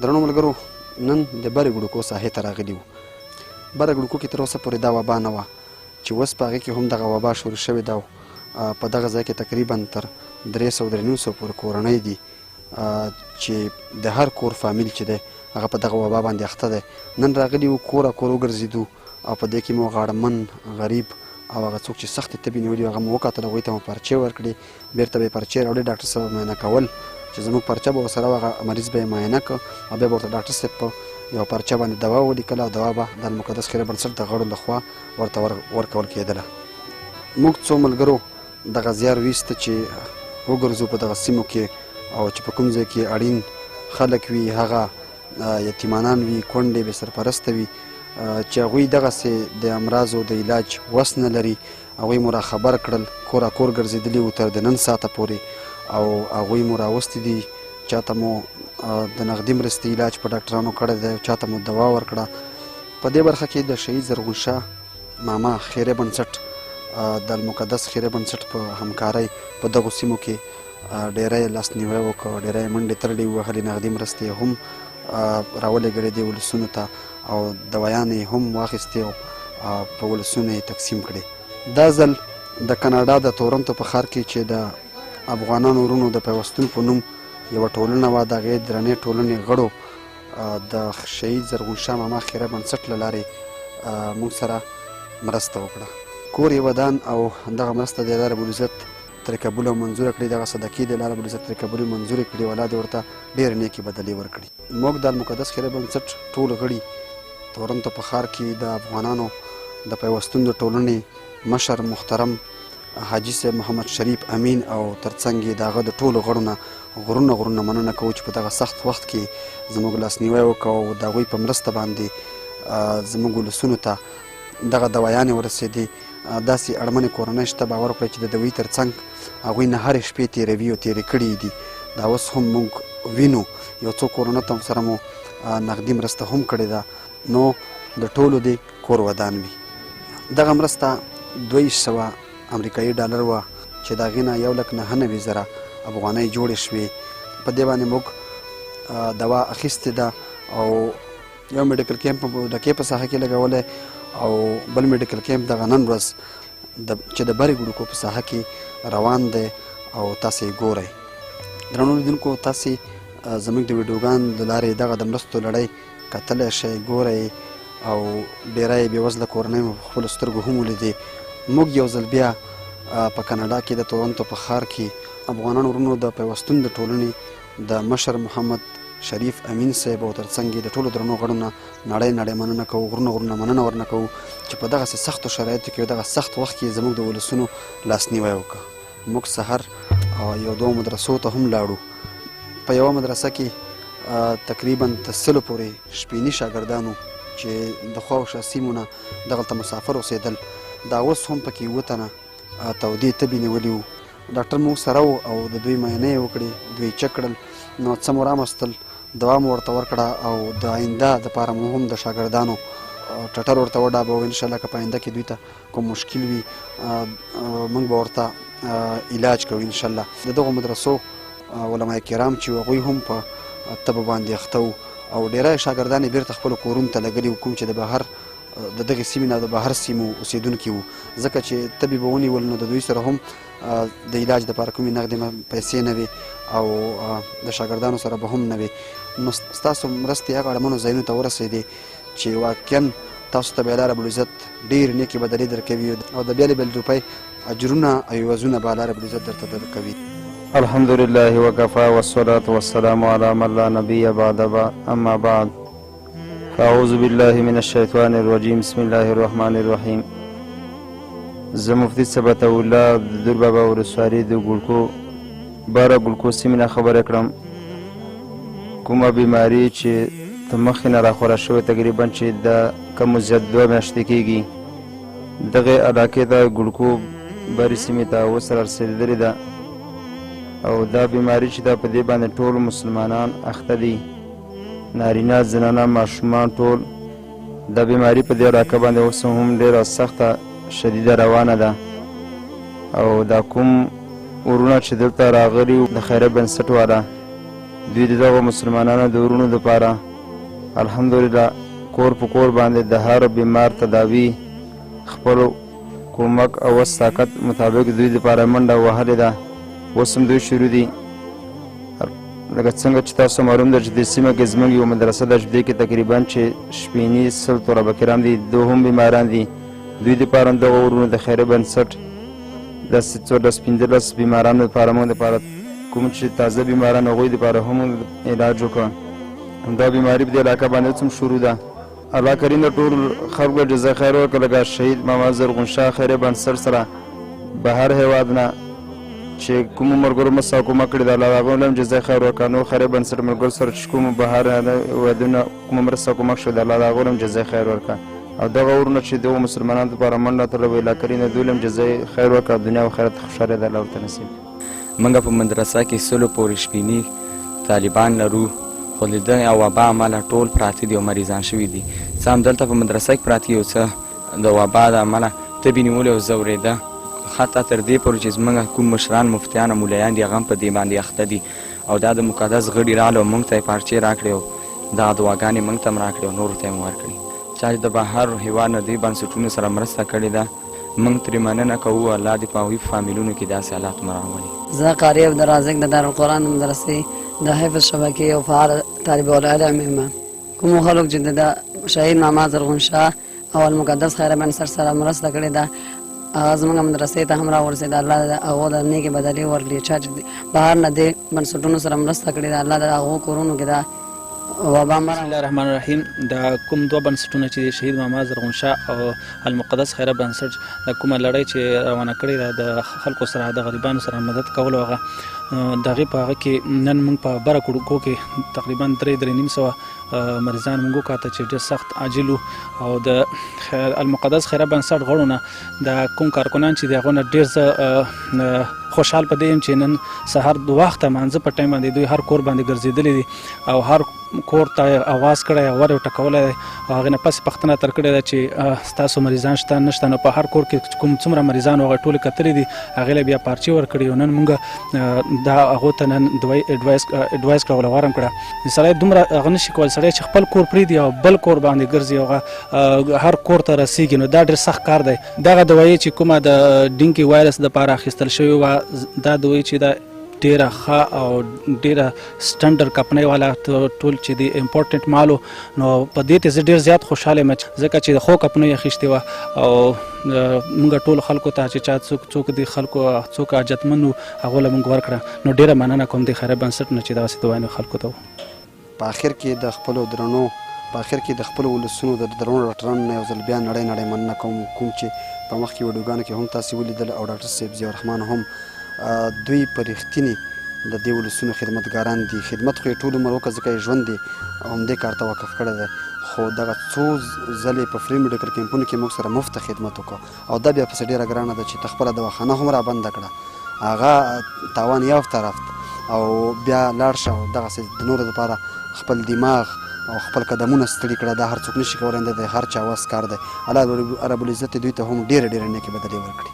درنو ملګرو، نن د برې ګړوکو ساحې ته راغلي وو. بره ګړوکو کې تر اوسه پورې دا وبا نه وه چې اوس په هغې کې هم دغه وبا شروع شوې ده. په دغه ځای کې تقریبا تر 300-350 پورې کورنۍ دي چې د هر کور فامیل چې دی هغه په دغه وبا باندې اخته دی. نن راغلي وو، کور وګرځېدو او په دې کې مو غاړمن، غریب او هغه څوک چې سختې تبې نیولي هغه مو وکتل، هغوی ته مو پرچې ورکړې. بېرته به یې پرچې راوړې، ډاکټر صاحب معاینه کول چې زموږ پرچه به ورسره وه، هغه مریض به یې معاینه کړ او بیا به ورته ډاکټر صاحب په یوه پرچه باندې دوا ولیکله او دوا به د المقدس خیریه بنسټ د غړو لخوا ورته ورکول کېدله. موږ څو ملګرو دغه زیار ویسته چې وګرځو په دغه سیمو کې او چې په کوم ځای کې اړین خلک وي، هغه یتیمانان وي، کونډې بې سرپرسته وي چې هغوی دغسې د امراضو د علاج وس نه لري. هغوی مو را خبر کړل، کور ګرځېدلي وو تر د نن ساعته پورې او هغوی مو راوستي دي. چاته مو د نغدي مرستې علاج په ډاکټرانو کړی دی، چاته مو دوا ورکړه. په دې برخه کې د شهید زرغون شاه ماما خیریه بنسټ د المقدس خیریه بنسټ په همکارۍ په دغو سیمو کې ډېری لاسنیوی وکړ، ډېری منډې ترړې ووهلې، نغدي مرستې هم راولېږلې دي ولسونو ته او دوايانې هم واخیستې او په ولسونو یې تقسیم کړې. دا ځل د کاناډا د تورنتو په ښار کې چې د افغانانو ورونو د پیوستون په نوم یوه ټولنه وه، د هغې درنې ټولنې غړو د شهید زرغون شاه ماما خیریه بنسټ له لارې موږ سره مرسته وکړه. کور یې ودان او دغه مرسته د الله رب العزت ترې قبوله او منظوره کړې، دغه صدقې د الله رب العزت ترې قبولې منظورې کړې او الله دې ورته ډېرې نیکې بدلې ورکړي. موږ د المقدس خیریه بنسټ ټول غړي تورنتو په ښار کې د افغانانو د پیوستون د ټولنې مشر محترم حاجي صاحب محمد شریف امین او ترڅنګ یې د هغه د ټولو غړو نه غرونه مننه کوو چې په دغه سخت وخت کې زموږ لاسنیوی وکړو او د هغوی په مرسته باندې زموږ ولسونو ته دغه دوايانې ورسېدې. داسې اړمنې کورنۍ شته، باور وکړئ چې د دوی ترڅنګ هغوی نه هرې شپې تېروي او تېرې کړي دي. دا اوس هم موږ وینو، یو څو کورونو ته سره مو نغدي مرسته هم کړې ده. نو د ټولو دې کور ودان وي. دغه مرسته 200 امریکایي ډالر وه چې د هغې نه 1,99,000 افغانۍ جوړې شوې. په دې باندې موږ دوا اخیستې ده او یو میډیکل کیمپ په ډکې په ساحه کې لګولی او بل میډیکل کیمپ دغه نن ورځ چې د برې ګړوکو په ساحه کې روان دی او تاسې یې ګورئ. درنو لیدونکو، تاسې زموږ د ویډیوګانو له لارې دغه د مرستو لړۍ کتلی شئ، ګورئ او ډېری بېوزله کورنۍ مو په خپلو سترګو هم ولیدې. موږ یو ځل بیا په کاناډا کې د تورنتو په ښار کې افغانانو ورونو د پیوستون د ټولنې د مشر محمد شریف امین صاحب او ترڅنګ یې د ټولو درنو غړو نه نړۍ مننه کوو، غرونه مننه ورنه کوو چې په دغسې سختو شرایطو کې دغه سخت وخت کې زموږ د ولسونو لاسنیوی وکړه. موږ سحر یو دوه مدرسو ته هم لاړو. په یوه مدرسه کې تقریبا تر 100 پورې شپیني شاګردانو چې د خوا او شا سیمو نه دغلته مسافر اوسېدل، دا اوس هم پکې 7 تنه تودې تبې نیولي وو. ډاکټر موږ سره و او د دوی معاینه یې وکړې، دوی چک کړل، نو څه مو رامستل، دوا مو ورته ورکړه او د آینده دپاره مو هم د شاګردانو ټټر ورته وډابوو. انشاءالله که په آینده کې دوی ته کوم مشکل وي موږ به ورته علاج کوو انشاءالله. د دغو مدرسو علما کرام چې هغوی هم په تبه باندې اخته وو او ډېری شاګردان یې بېرته خپلو کورونو ته لګلي وو، کوم چې د بهر د دغې سیمې نه د بهر سیمو اوسېدونکي وو، ځکه چې تبې به ونیول نو د دوی سره هم د علاج دپاره کومې نغدې پیسې نه وې او د شاګردانو سره به هم نه وې. نو ستاسو مرستې هغه اړمنو ځایونو ته ورسېدې چې واقعا تاسو ته به الله رب العزت ډېر نیکې بدلې درکوي او د بېلې بېلې روپۍ اجرونه او عوضونه به الله رب العزت درته درکوي. الحمد لله وكفى والصلاة والسلام على من لا نبي بعد. أما بعد، فأعوذ بالله من الشيطان الرجيم. بسم الله الرحمن الرحيم. زه مفتي ثبت الله د دور بابا ولسوالۍ د ګلکو باره ګلکو سیمې نه خبره کړم. کومه بیماري چې د مخکې نه راخوره شوې تقریبا چې د کم زیات 2 میاشتې کېږي، دغې علاقې ته ګلکو برې سیمې ته اوس رسېدلې ده او دا بیماري چې دا په دې باندې ټول مسلمانان اخته دي، نارینه زنانه ماشومان ټول. دا بیماري په دې علاقه باندې اوس هم ډېره سخته شدیده روانه ده او دا کوم ورونه چې دلته راغلي د خیریه بنسټ والا دوی د دغو مسلمانانو د ورونو دپاره الحمدلله کور په کور باندې د هر بیمار تداوي خپلو کومک او وس طاقت مطابق دوی دپاره منډه وهلې ده. اوس هم دوی شروع دي. لکه څنګه چې تاسو معلوم ده چې دې سیمه کې زموږ یو مدرسه ده چې دې کې تقریبا چې شپېني سل طلبه کرام دي، دوی هم بیماران دي. دوی دپاره هم دغه ورونو د خیري بنسټ داسې 14-15 بیمارانو دپاره موږ دپاره کوم چې تازه بیماران هغوی دپاره هم علاج وکړه. دا بیماري په دې علاقه باندې اوس هم شروع ده. الله کریم د ټول خلکو له جزا خیر وکړه. لکه شهید محمد زرغون شاه خیري بنسټ سره بهر هېواد نه چې کومو ملګرو مساکومه کړې ده، الله د هغو هم جزا خیر وکړه. نور خیري بنسټ ملګرو سره چې کومو بهر هېوادونه کومه مرسته کومک شوې ده، الله د هغو هم جزا خیر ورکړه. او دغه ورونه چې دغو مسلمانانو دپاره منډه تړلې وه، الله کریم د دوی هم جزا خیر وکړه. دنیا او آخرت خوشحالي د الله ورته نصیب. موږ په مدرسه کې سلو پورې شپېني طالبان لرو، خو د دغې وبا امله ټول پراته دي او مریضان شوي دي. څه همدلته په مدرسه کې پراته یو څه د وبا د امله تبې نیولې او ځورېده، حتی تر دې پورې چې زموږ کوم مشران مفتیان او ملیان دي هغه هم په دې باندې اخته دي. او دا د مقدس غړي راغله او موږ ته یې پارچې راکړې او دغه دعاګانې موږ ته هم راکړې او نورو ته یې هم ورکړي. چا چې د بهر هېواد نه دې بنسټونو سره مرسته کړې ده، موږ ترې مننه کوو. الله دې په هغوی په فامیلونو کې داسې حالات مو راولي. زه قاري عبدالرازق د دارالقرآن مدرسې د حفظ شبکې او فعال طالب العلم یم. کومو خلک چې د شهید محمد زرغون شاه او المقدس خیري بنسټ سره مرسته کړې ده، هغه زموږ مدرسې ته هم راورسېده. الله د هغو د نیکې بدلې ورکړي. چا چې بهر نه دې بنسټونو سره مرسته کړې ده، الله د هغو کورونو کې ده وبا بسم الله الرحمن الرحیم. دا کوم دوه بنسټونه چې شهید محمد زرغون شاه او المقدس خیري بنسټ د کومه لړۍ چې روانه کړې ده د خلکو سره د غریبانو سره مدد کول، هغه د هغې په هغه کې نن موږ په بره کوډکو کې تقریبا 3-3.5 مریضان موږ وکاته چې ډېر سخت عاجل وو. او د المقدس خیري بنسټ غړو نه د کوم کارکنان چې د هغو نه ډېر زه خوشحال په دې یم چې نن سهار د وخته مانځه په ټایم باندې دوی هر کور باندې ګرځېدلي دي او هر کور ته اواز کړی او ور یې ټکولی دی او هغې نه پسې پوښتنه تر کړې ده چې ستاسو مریضان شته نشته. نو په هر کور کې کوم څومره مریضان هغه ټولې کتلې دي، هغې له بیا پارچې ورکړي او نن موږ دا هغو ته نن اډوایز کړه او غوره کړه. سړی دومره هغه نشي کولی، سړی چې خپل کور پرېږدي او بل کور باندې ګرځي او هر کور ته رسېږي، نو دا ډېر سخت کار دی. دغه دوایي چې کومه د ډینکي وایرس دپاره اخیستل شوې وه، دا دوایي چې دا ډېره ښه او ډېره سټنډرډ کمپنۍ والا ټول چې دی امپورټنټ مالو. نو په دې ته زه ډېر زیات خوشحاله یم ځکه چې د ښو کمپنۍ اخیستې وه او موږ ټولو خلکو ته چې چا څوک دي خلکو څوک حاجتمند وو هغو له موږ ورکړه. نو ډېره مننه کوم د خیري بنسټ نه چې داسې دواینو خلکو ته. په آخر کې د خپلو درنو ولسونو د درنو ډاکټرانو نه یو ځل بیا نړۍ مننه کوم چې په مخکې ویډیوګانو کې هم تاسې ولیدل او ډاکټر صاحب ضیاء الرحمن هم دوی په رښتینې د دې ولسونو خدمتګاران دي. خدمت خو یې ټول عمر وکړه ځکه یې ژوند دی او همدې کار ته وقف کړی دی. خو دغه څو ځلې په فري میډیکل کیمپونو کې موږ سره مفته خدمت وکړه او دا بیا پسې ډېره ګرانه ده چې ته خپله دواخانه هم رابنده کړه، هغه تاوان یافت طرف او بیا لاړ شه او دغسې د نورو دپاره خپل دماغ او خپل قدمونه ستړي کړه. دا هر څوک نشي کولی، د هر چا وس کار دی. الله رب العزت دوی ته هم ډېرې نیکې بدلې ورکړي.